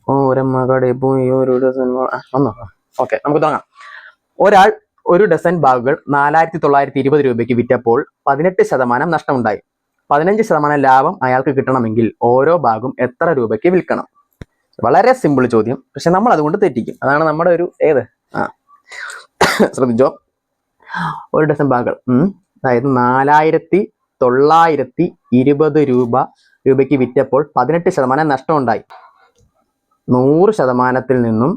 ഒരമ്മ കടയിൽ പോയി ഒരു ഡസൻ വന്നോ. ഓക്കെ, നമുക്ക് തുടങ്ങാം. ഒരാൾ ഒരു ഡസൻ ബാഗുകൾ 4920 രൂപയ്ക്ക് വിറ്റപ്പോൾ 18% നഷ്ടമുണ്ടായി. 15% ലാഭം അയാൾക്ക് കിട്ടണമെങ്കിൽ ഓരോ ബാഗും എത്ര രൂപയ്ക്ക് വിൽക്കണം? വളരെ സിമ്പിൾ ചോദ്യം, പക്ഷെ നമ്മൾ അതുകൊണ്ട് തെറ്റിക്കും. അതാണ് നമ്മുടെ ഒരു ശ്രദ്ധിച്ചോ. ഒരു ഡസൻ ബാഗുകൾ അതായത് 4920 രൂപയ്ക്ക് വിറ്റപ്പോൾ 18% നഷ്ടമുണ്ടായി. 100%-ത്തിൽ നിന്നും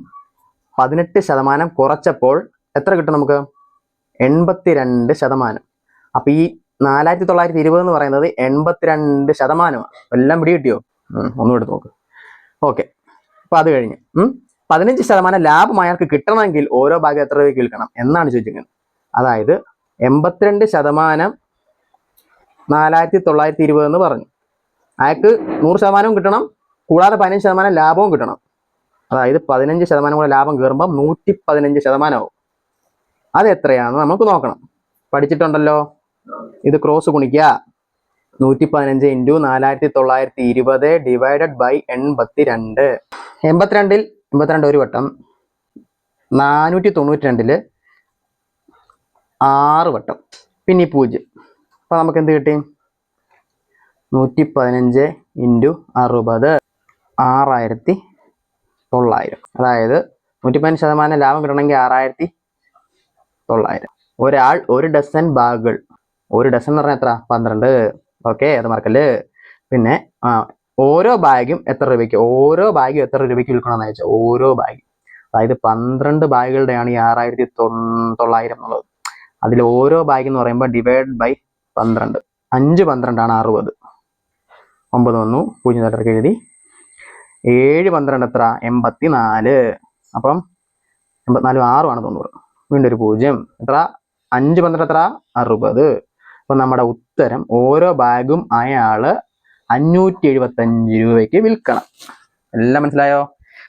18% കുറച്ചപ്പോൾ എത്ര കിട്ടും നമുക്ക്? 82%. അപ്പൊ ഈ 4920 എന്ന് പറയുന്നത് 82%. എല്ലാം പിടി കിട്ടിയോ? ഒന്നും എടുത്ത് നോക്ക്. ഓക്കെ, അപ്പൊ അത് കഴിഞ്ഞ് 15% ലാഭം അയാൾക്ക് കിട്ടണമെങ്കിൽ ഓരോ ഭാഗം എത്ര രൂപയ്ക്ക് വിൽക്കണം എന്നാണ് ചോദിച്ചിരിക്കുന്നത്. അതായത് 82% 4920 എന്ന് പറഞ്ഞു. അയാൾക്ക് 100% കിട്ടണം, കൂടാതെ 15% ലാഭവും കിട്ടണം. അതായത് 15% കൂടെ ലാഭം കയറുമ്പോൾ 115% ആവും. അത് എത്രയാണെന്ന് നമുക്ക് നോക്കണം. പഠിച്ചിട്ടുണ്ടല്ലോ, ഇത് ക്രോസ് ഗുണിക്കുക. 115 × 4920 ഡിവൈഡഡ് ബൈ 82. 82 ഒരു വട്ടം, 492 6 വട്ടം, പിന്നെ 0. അപ്പൊ നമുക്ക് എന്ത് കിട്ടി? 115 × 60 6900. അതായത് 115% ലാഭം കിട്ടണമെങ്കിൽ 6900. ഒരാൾ ഒരു ഡസൻ ബാഗുകൾ, ഒരു ഡസൻ എന്ന് പറഞ്ഞാൽ എത്ര? 12. ഓക്കെ, അത് മറക്കല്ലേ. പിന്നെ ഓരോ ബാഗും എത്ര രൂപയ്ക്ക് വിൽക്കണമെന്ന് വെച്ചാൽ ഓരോ ബാഗ്, അതായത് 12 ബാഗുകളുടെയാണ് ഈ 6900 എന്നുള്ളത്. അതിൽ ഓരോ ബാഗ് എന്ന് പറയുമ്പോൾ ഡിവൈഡ് ബൈ 12. 5 12 60. 9 വന്നു, 0 തൊട്ടൊക്കെ എഴുതി. 7 12 എത്ര? 84. അപ്പം 84 6 ആണ് 90. വീണ്ടും ഒരു 0. എത്ര? 5 12 എത്ര? 60. അപ്പൊ നമ്മുടെ ഉത്തരം ഓരോ ബാഗും അയാള് 575 രൂപയ്ക്ക് വിൽക്കണം. എല്ലാം മനസ്സിലായോ?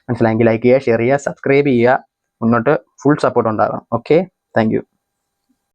മനസ്സിലായെങ്കിൽ ലൈക്ക് ചെയ്യുക, ഷെയർ ചെയ്യുക, സബ്സ്ക്രൈബ് ചെയ്യുക. മുന്നോട്ട് ഫുൾ സപ്പോർട്ട് ഉണ്ടാകണം. Okay, thank you.